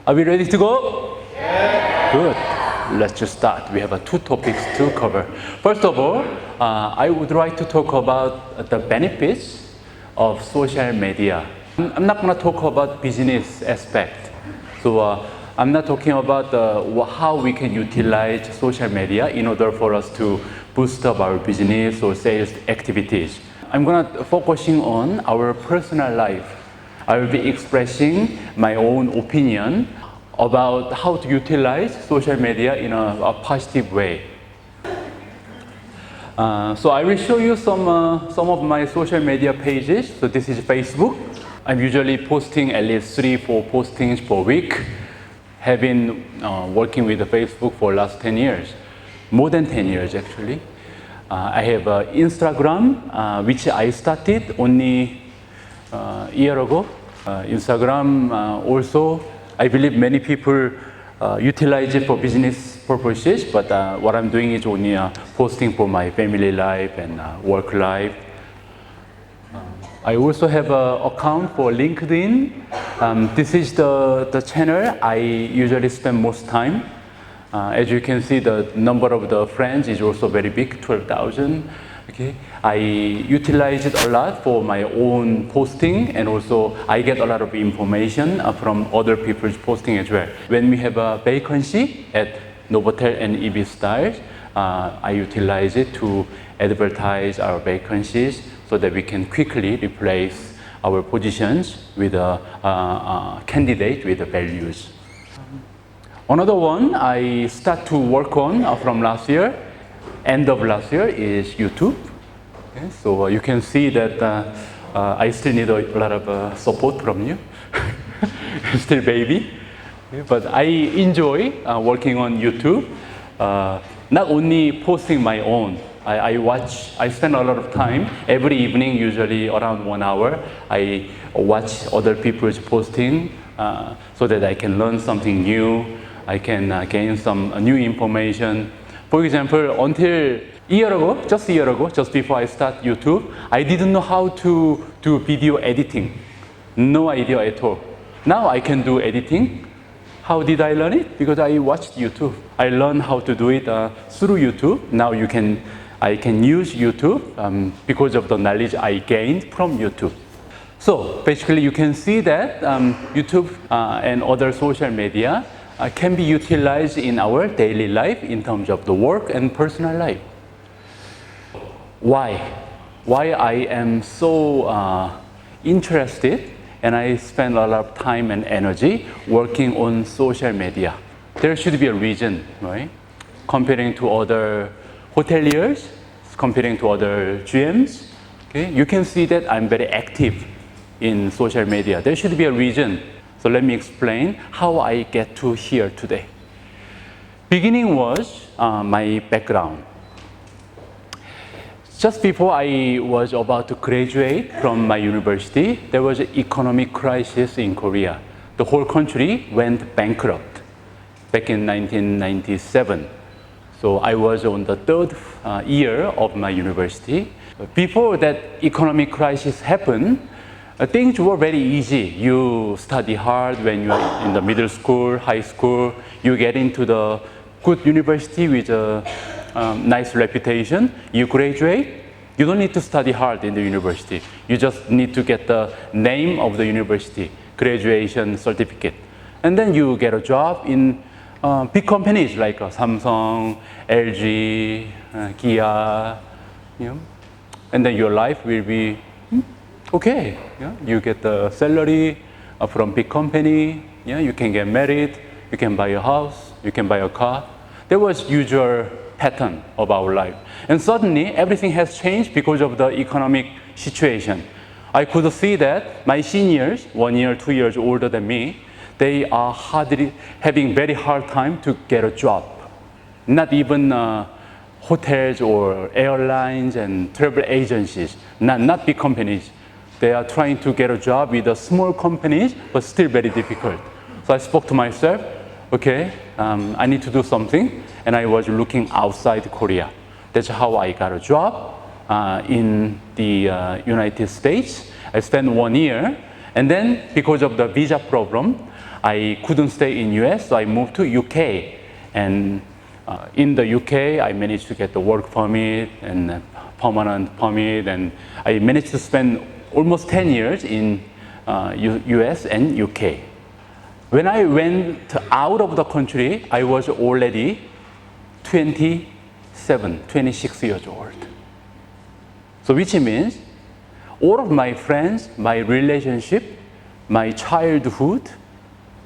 Are we ready to go? Yeah. Good. Let's just start. We have two topics to cover. First of all, I would like to talk about the benefits of social media. I'm not going to talk about business aspect. So I'm not talking about how we can utilize social media in order for us to boost up our business or sales activities. I'm going to focusing on our personal life. I will be expressing my own opinion about how to utilize social media in a positive way. So I will show you some of my social media pages. So this is Facebook. I'm usually posting at least 3-4 postings per week. Have been working with Facebook for the last 10 years. More than 10 years actually. I have Instagram, which I started only a year ago. Instagram also, I believe many people utilize it for business purposes, but what I'm doing is only posting for my family life and work life. I also have an account for LinkedIn. This is the channel I usually spend most time. As you can see, the number of the friends is also very big, 12,000. Okay. I utilize it a lot for my own posting, and also I get a lot of information from other people's posting as well. When we have a vacancy at Novotel and EB Styles, I utilize it to advertise our vacancies so that we can quickly replace our positions with a candidate with the values. Another one I start to work on from last year, end of last year, is YouTube. Okay, so you can see that I still need a lot of support from you. Still baby. Okay, but I enjoy working on YouTube. Not only posting my own. I spend a lot of time every evening, usually around 1 hour. I watch other people's posting so that I can learn something new. I can gain some new information. For example, until just a year ago, just before I start YouTube, I didn't know how to do video editing. No idea at all. Now I can do editing. How did I learn it? Because I watched YouTube. I learned how to do it through YouTube. Now I can use YouTube because of the knowledge I gained from YouTube. So basically you can see that YouTube and other social media can be utilized in our daily life in terms of the work and personal life. Why I am so interested and I spend a lot of time and energy working on social media. There should be a reason, right? Comparing to other hoteliers, comparing to other GMs, okay? You can see that I'm very active in social media. There should be a reason. So let me explain how I get to here today. Beginning was my background. Just before I was about to graduate from my university, there was an economic crisis in Korea. The whole country went bankrupt back in 1997. So I was on the third year of my university. Before that economic crisis happened, things were very easy. You study hard when you are in the middle school, high school. You get into the good university with a nice reputation. You graduate. You don't need to study hard in the university. You just need to get the name of the university, graduation certificate. And then you get a job in big companies like Samsung, LG, Kia, you know. And then your life will be okay. Yeah? You get the salary from big company. Yeah? You can get married. You can buy a house. You can buy a car. That was usual pattern of our life. And suddenly everything has changed because of the economic situation. I could see that my seniors, 1 year, 2 years older than me, they are having very hard time to get a job. Not even hotels or airlines and travel agencies, not big companies. They are trying to get a job with the small companies, but still very difficult. So I spoke to myself, okay, I need to do something. And I was looking outside Korea. That's how I got a job in the United States. I spent 1 year. And then because of the visa problem, I couldn't stay in US, so I moved to UK. And in the UK, I managed to get the work permit and permanent permit, and I managed to spend almost 10 years in US and UK. When I went out of the country, I was already 26 years old. So which means all of my friends, my relationship, my childhood,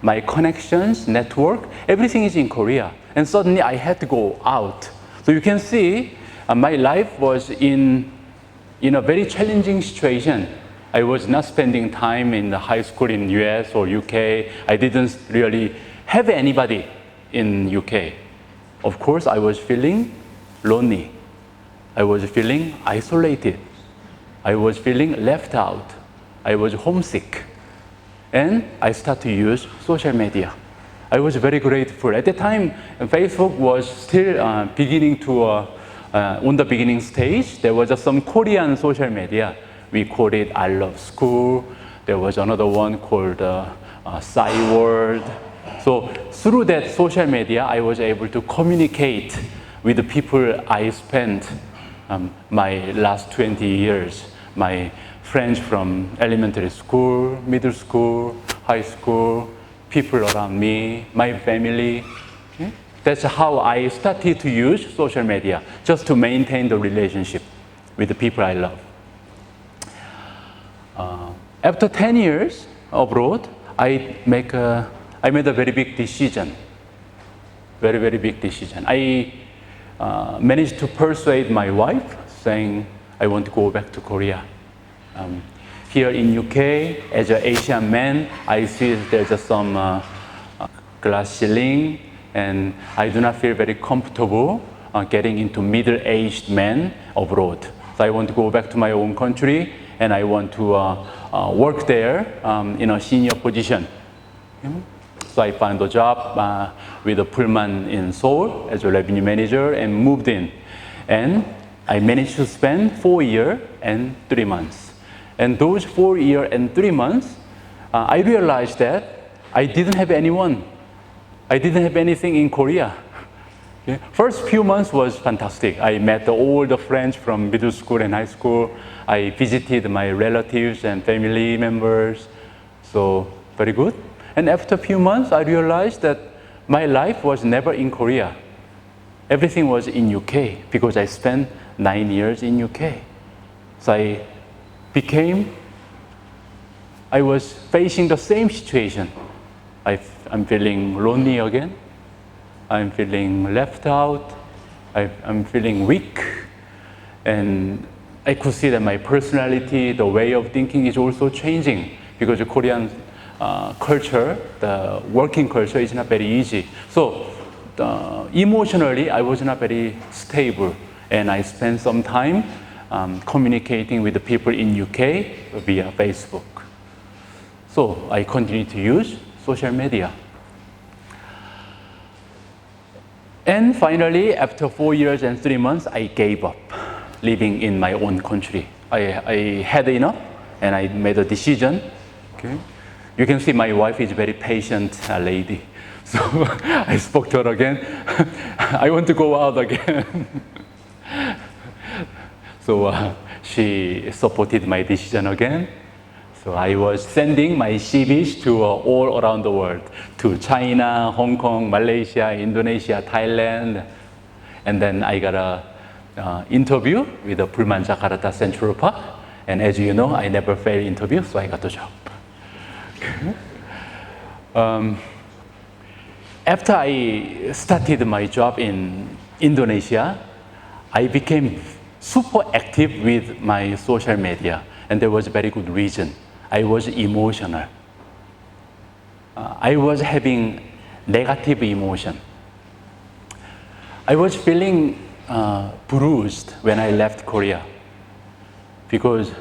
my connections, network, everything is in Korea. And suddenly I had to go out. So you can see my life was in a very challenging situation. I was not spending time in the high school in US or UK. I didn't really have anybody in UK. Of course, I was feeling lonely. I was feeling isolated. I was feeling left out. I was homesick. And I started to use social media. I was very grateful. At the time, Facebook was still beginning to, on the beginning stage. There was some Korean social media. We called it I Love School. There was another one called Psy World. So through that social media, I was able to communicate with the people I spent my last 20 years. My friends from elementary school, middle school, high school, people around me, my family. Okay? That's how I started to use social media, just to maintain the relationship with the people I love. After 10 years abroad, I made a very big decision. Very, very big decision. I managed to persuade my wife, saying I want to go back to Korea. Here in UK, as an Asian man, I see there's some glass ceiling, and I do not feel very comfortable getting into middle-aged men abroad. So I want to go back to my own country, and I want to work there in a senior position. So I found a job with a Pullman in Seoul as a revenue manager and moved in. And I managed to spend 4 years and 3 months. And those 4 years and 3 months, I realized that I didn't have anyone. I didn't have anything in Korea. Okay? First few months was fantastic. I met all the friends from middle school and high school. I visited my relatives and family members. So very good. And after a few months, I realized that my life was never in Korea. Everything was in UK because I spent 9 years in UK. So I was facing the same situation. I'm feeling lonely again. I'm feeling left out. I'm feeling weak. And I could see that my personality, the way of thinking is also changing because the Korean culture, the working culture is not very easy. So emotionally, I was not very stable. And I spent some time communicating with the people in UK via Facebook. So I continued to use social media. And finally, after 4 years and 3 months, I gave up living in my own country. I had enough, and I made a decision. Okay? You can see my wife is a very patient lady. So I spoke to her again. I want to go out again. So she supported my decision again. So I was sending my CVs to all around the world, to China, Hong Kong, Malaysia, Indonesia, Thailand. And then I got an interview with the Pullman Jakarta Central Park. And as you know, I never fail interview, so I got the job. After I started my job in Indonesia, I became super active with my social media, and there was a very good reason. I was emotional. I was having negative emotion. I was feeling bruised when I left Korea because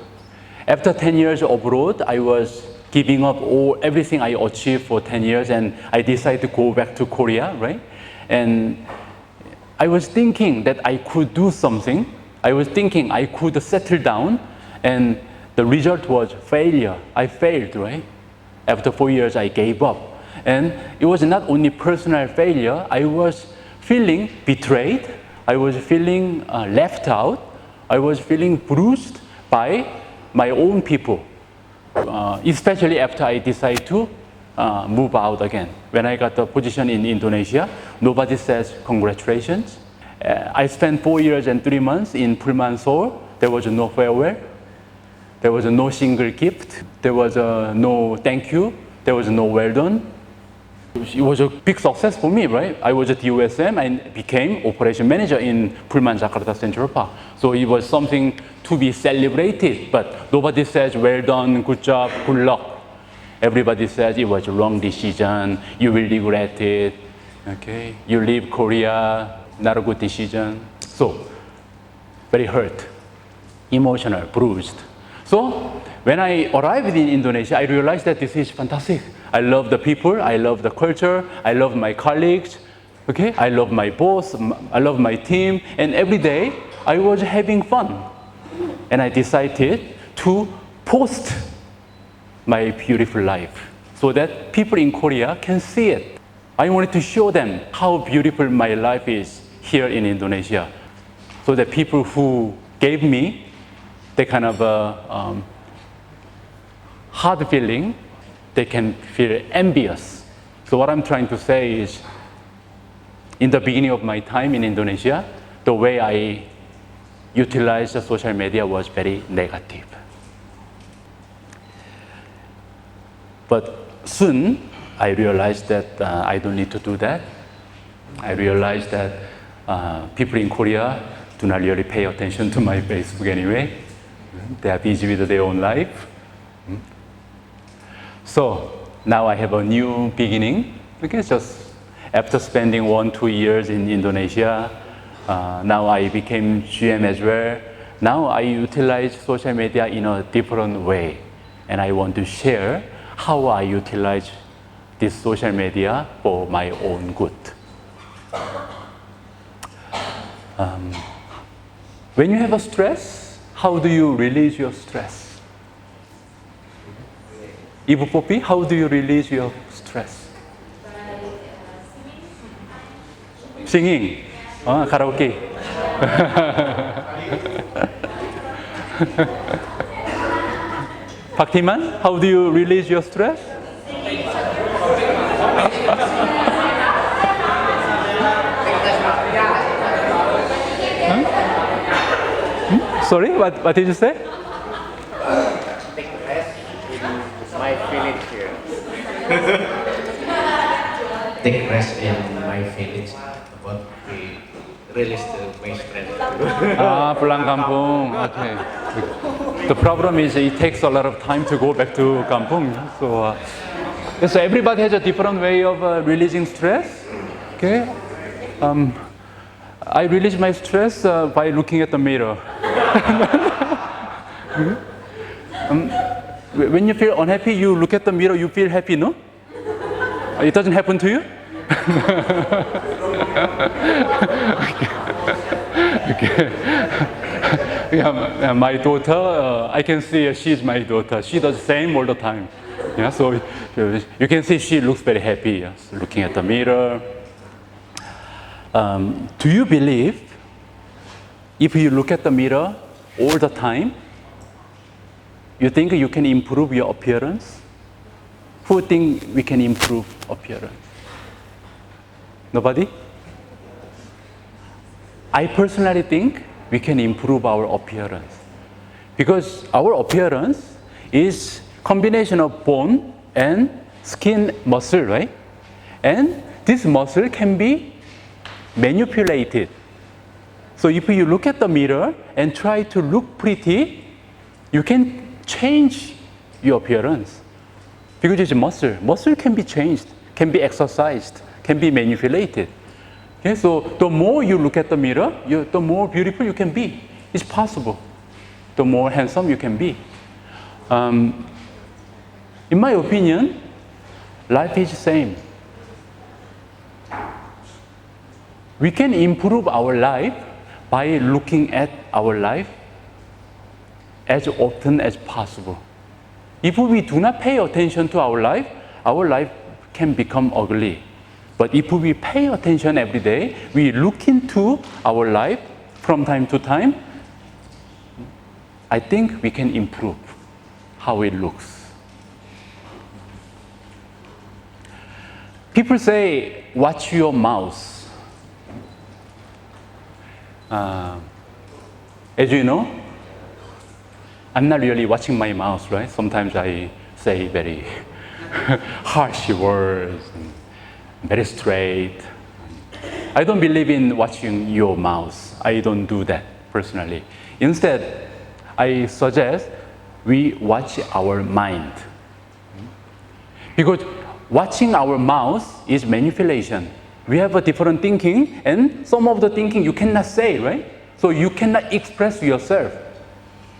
after 10 years abroad, I was giving up everything I achieved for 10 years, and I decided to go back to Korea, right? And I was thinking that I could do something. I was thinking I could settle down, and the result was failure. I failed, right? After 4 years, I gave up. And it was not only personal failure, I was feeling betrayed, I was feeling left out, I was feeling bruised by my own people, especially after I decided to move out again. When I got the position in Indonesia, nobody says congratulations. I spent 4 years and 3 months in Pullman, Seoul. There was no farewell. There was no single gift. There was no thank you. There was no well done. It was a big success for me, right? I was at USM and became operation manager in Pullman Jakarta Central Park. So it was something to be celebrated, but nobody says well done, good job, good luck. Everybody says it was a wrong decision, you will regret it, okay? You leave Korea, not a good decision. So, very hurt, emotional, bruised. So, when I arrived in Indonesia, I realized that this is fantastic. I love the people, I love the culture, I love my colleagues, okay? I love my boss, I love my team, and every day I was having fun. And I decided to post my beautiful life so that people in Korea can see it. I wanted to show them how beautiful my life is here in Indonesia so that people who gave me the kind of hard feeling, they can feel envious. So what I'm trying to say is, in the beginning of my time in Indonesia, the way I utilized the social media was very negative. But soon, I realized that I don't need to do that. I realized that people in Korea do not really pay attention to my Facebook anyway. They are busy with their own life. So now I have a new beginning. Okay, just after spending 1-2 years in Indonesia, now I became GM as well. Now I utilize social media in a different way, and I want to share how I utilize this social media for my own good. When you have a stress, how do you release your stress? Ibu Poppy, how do you release your stress? Singing. Karaoke. Bhaktiman, how do you release your stress? Sorry, what did you say? Take rest in my village here. Take rest in my village. About we release my stress. Pulang kampung. Okay. The problem is it takes a lot of time to go back to kampung. So everybody has a different way of releasing stress. Okay. I release my stress by looking at the mirror. When you feel unhappy, you look at the mirror, you feel happy, no? It doesn't happen to you? Okay. Yeah, my daughter, I can see she's my daughter. She does the same all the time. Yeah, so you can see she looks very happy, yes, looking at the mirror. Do you believe if you look at the mirror all the time, you think you can improve your appearance? Who think we can improve appearance? Nobody? I personally think we can improve our appearance because our appearance is combination of bone and skin muscle, right? And this muscle can be manipulated. So if you look at the mirror and try to look pretty, you can change your appearance because it's muscle. Muscle can be changed, can be exercised, can be manipulated. Okay, so the more you look at the mirror, the more beautiful you can be. It's possible. The more handsome you can be. In my opinion, life is the same. We can improve our life by looking at our life as often as possible. If we do not pay attention to our life can become ugly. But if we pay attention every day, we look into our life from time to time, I think we can improve how it looks. People say, watch your mouth. As you know, I'm not really watching my mouth, right? Sometimes I say very harsh words, very straight. I don't believe in watching your mouth. I don't do that personally. Instead, I suggest we watch our mind. Because watching our mouth is manipulation. We have a different thinking, and some of the thinking you cannot say, right? So you cannot express yourself.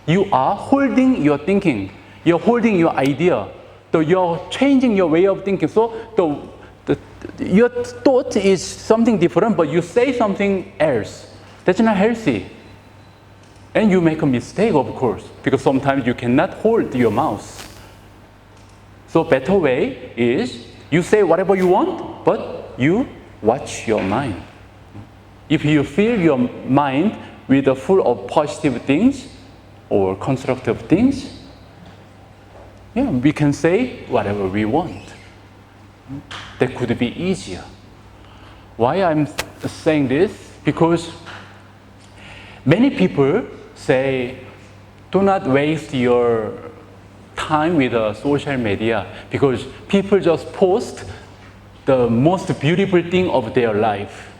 You are holding your thinking. You're holding your idea. So you're changing your way of thinking. So your thought is something different, but you say something else. That's not healthy. And you make a mistake, of course, because sometimes you cannot hold your mouth. So better way is you say whatever you want, but you watch your mind. If you fill your mind with full of positive things or constructive things, yeah, we can say whatever we want. That could be easier. Why I'm saying this? Because many people say, do not waste your time with social media, because people just post the most beautiful thing of their life.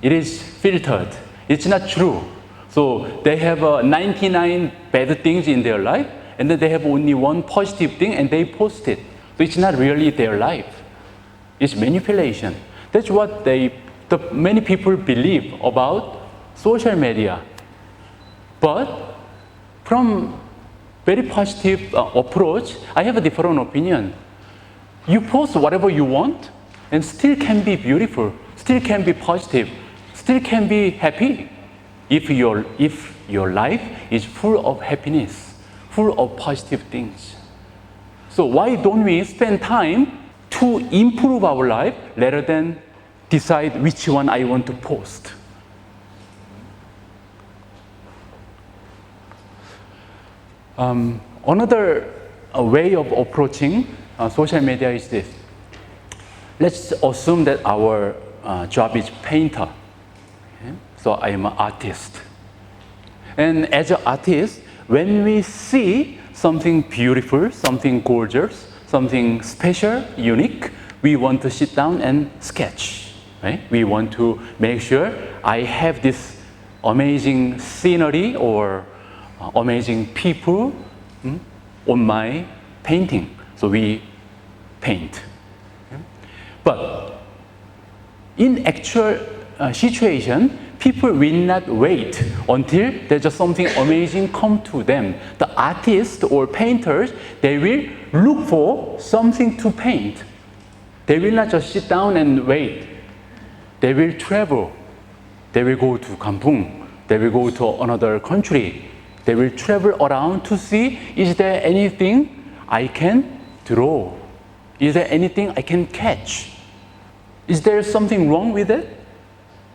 It is filtered. It's not true. So they have 99 bad things in their life, and then they have only one positive thing, and they post it. So it's not really their life. It's manipulation. That's what many people believe about social media. But from very positive approach, I have a different opinion. You post whatever you want, and still can be beautiful, still can be positive, still can be happy if your life is full of happiness, full of positive things. So why don't we spend time to improve our life rather than decide which one I want to post? Another way of approaching social media is this. Let's assume that our job is painter. Okay? So I am an artist. And as an artist, when we see something beautiful, something gorgeous, something special, unique, we want to sit down and sketch. Right? We want to make sure I have this amazing scenery or amazing people on my painting. So we paint. But in actual situation, people will not wait until there's just something amazing come to them. The artists or painters, they will look for something to paint. They will not just sit down and wait. They will travel. They will go to Kampung. They will go to another country. They will travel around to see, is there anything I can draw? Is there anything I can catch? Is there something wrong with it?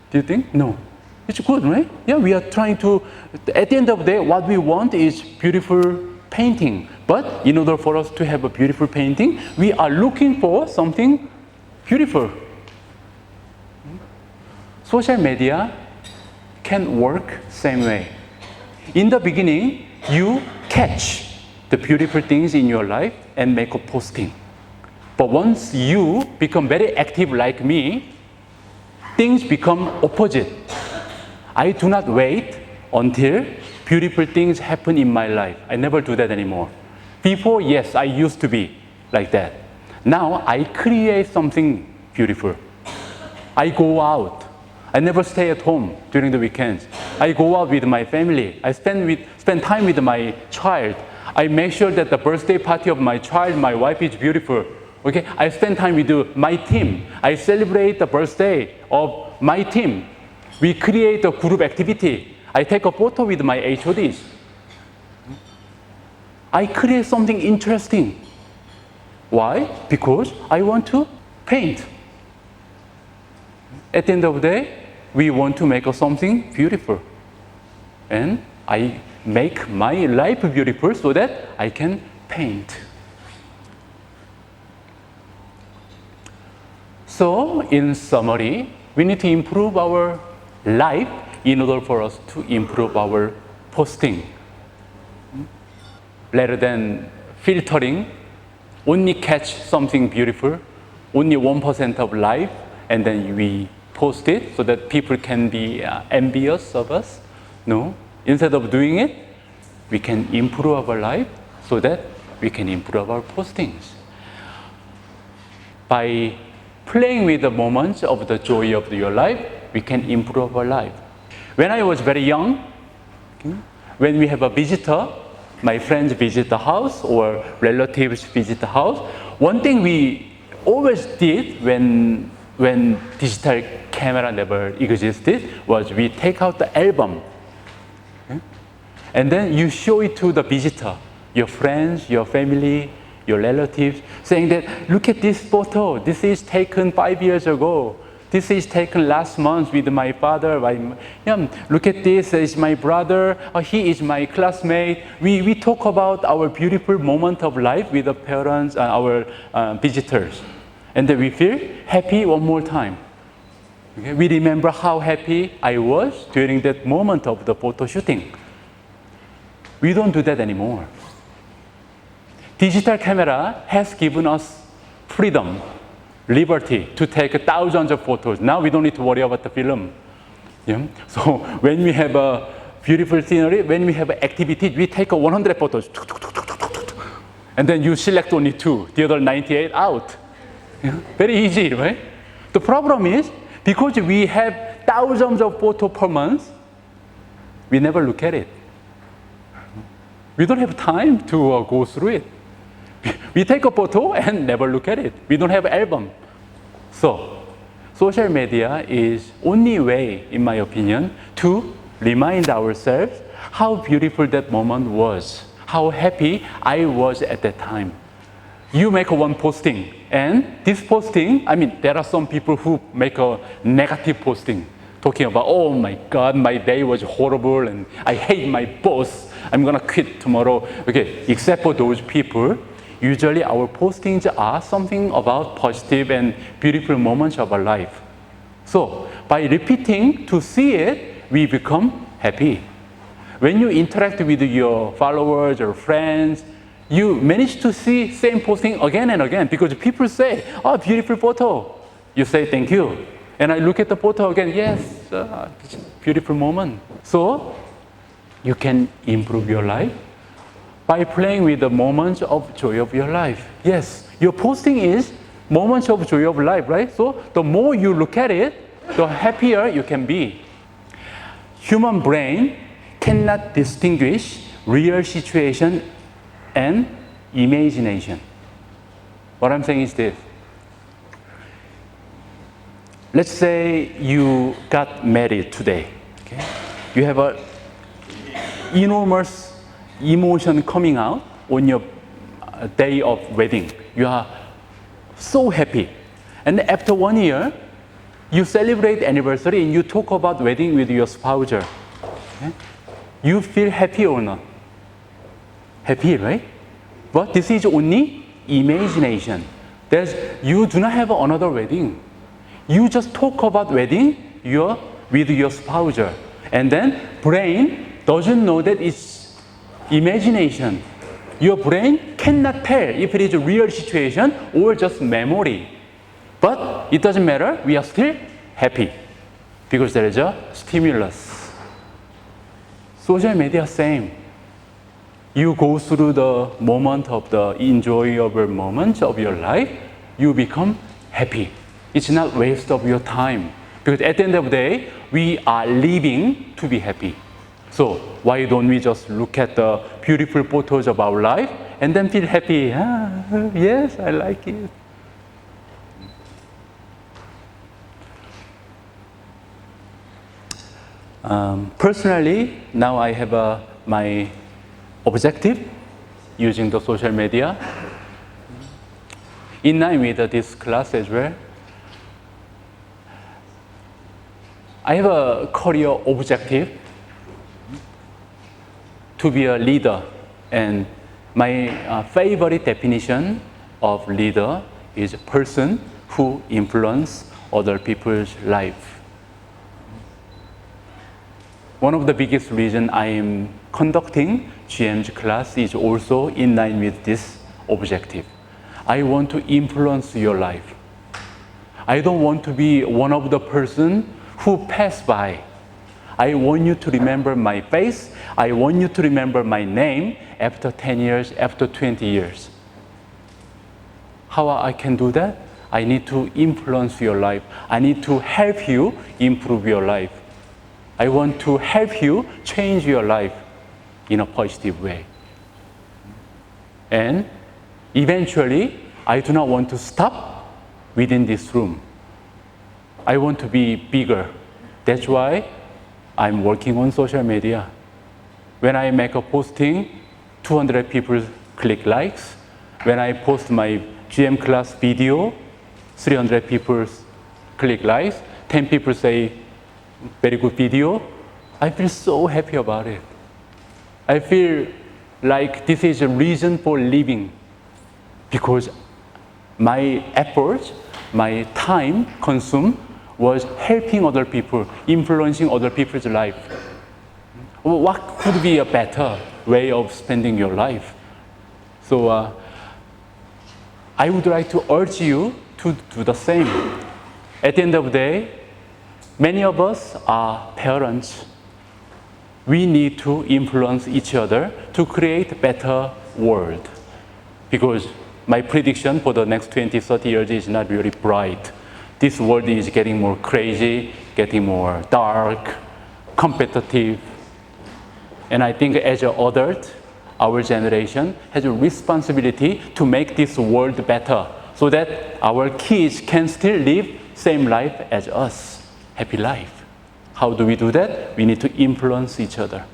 Do you think? No. It's good, right? Yeah, we are trying to, at the end of the day, what we want is beautiful painting. But in order for us to have a beautiful painting, we are looking for something beautiful. Social media can work same way. In the beginning, you catch the beautiful things in your life and make a posting. But once you become very active like me, things become opposite. I do not wait until beautiful things happen in my life. I never do that anymore. Before, yes, I used to be like that. Now, I create something beautiful. I go out. I never stay at home during the weekends. I go out with my family. I spend time with my child. I make sure that the birthday party of my child, my wife, is beautiful. Okay? I spend time with my team. I celebrate the birthday of my team. We create a group activity. I take a photo with my HODs. I create something interesting. Why? Because I want to paint. At the end of the day, we want to make something beautiful. And I make my life beautiful so that I can paint. So, in summary, we need to improve our life in order for us to improve our posting. Rather than filtering, only catch something beautiful, only 1% of life, and then we post it so that people can be envious of us. No, instead of doing it, we can improve our life so that we can improve our postings. By playing with the moments of the joy of your life, we can improve our life. When I was very young, when we have a visitor, my friends visit the house or relatives visit the house, one thing we always did when digital camera never existed was we take out the album. And then you show it to the visitor, your friends, your family, your relatives, saying that, look at this photo. This is taken 5 years ago. This is taken last month with my father. Look at this, is my brother. He is my classmate. We talk about our beautiful moment of life with the parents and our visitors. And then we feel happy one more time. Okay? We remember how happy I was during that moment of the photo shooting. We don't do that anymore. Digital camera has given us freedom, liberty to take thousands of photos. Now we don't need to worry about the film. Yeah? So when we have a beautiful scenery, when we have activity, we take 100 photos. And then you select only 2, the other 98 out. Yeah? Very easy, right? The problem is, because we have thousands of photos per month, we never look at it. We don't have time to go through it. We take a photo and never look at it. We don't have an album. So, social media is only way, in my opinion, to remind ourselves how beautiful that moment was, how happy I was at that time. You make one posting, and this posting, there are some people who make a negative posting, talking about, oh my God, my day was horrible, and I hate my boss, I'm gonna quit tomorrow. Okay, except for those people, usually our postings are something about positive and beautiful moments of our life. So, by repeating to see it, we become happy. When you interact with your followers or friends, you manage to see same posting again and again because people say, oh, beautiful photo. You say, thank you. And I look at the photo again, yes, beautiful moment. So, you can improve your life by playing with the moments of joy of your life. Yes, your posting is moments of joy of life, right? So, the more you look at it, the happier you can be. Human brain cannot distinguish real situation and imagination. What I'm saying is this. Let's say you got married today. Okay? You have an enormous emotion coming out on your day of wedding. You are so happy. And after 1 year, you celebrate anniversary and you talk about wedding with your spouse. Okay? You feel happy or not? Happy, right? But this is only imagination. You do not have another wedding. You just talk about wedding with your spouse. And then brain doesn't know that it's imagination. Your brain cannot tell if it is a real situation or just memory. But it doesn't matter, we are still happy because there is a stimulus. Social media, same. You go through the moment of the enjoyable moments of your life, you become happy. It's not waste of your time because at the end of the day, we are living to be happy. So why don't we just look at the beautiful photos of our life and then feel happy? Yes, I like it. Personally, now I have my objective using the social media. in line with this class as well, I have a career objective to be a leader, and my favorite definition of leader is a person who influences other people's life. One of the biggest reasons I am conducting GM's class is also in line with this objective. I want to influence your life. I don't want to be one of the person who pass by. I want you to remember my face. I want you to remember my name after 10 years, after 20 years. How I can do that? I need to influence your life. I need to help you improve your life. I want to help you change your life in a positive way. And eventually, I do not want to stop within this room. I want to be bigger. That's why I'm working on social media. When I make a posting, 200 people click likes. When I post my GM class video, 300 people click likes. 10 people say, very good video. I feel so happy about it. I feel like this is a reason for living, because my efforts, my time consumed was helping other people, influencing other people's life. What could be a better way of spending your life? So I would like to urge you to do the same. At the end of the day, many of us are parents. We need to influence each other to create a better world. Because my prediction for the next 20, 30 years is not really bright. This world is getting more crazy, getting more dark, competitive. And I think as an adult, our generation has a responsibility to make this world better so that our kids can still live same life as us, happy life. How do we do that? We need to influence each other.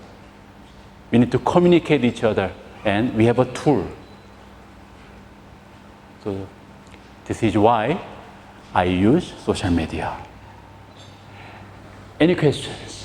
We need to communicate each other, and we have a tool. So this is why I use social media. Any questions?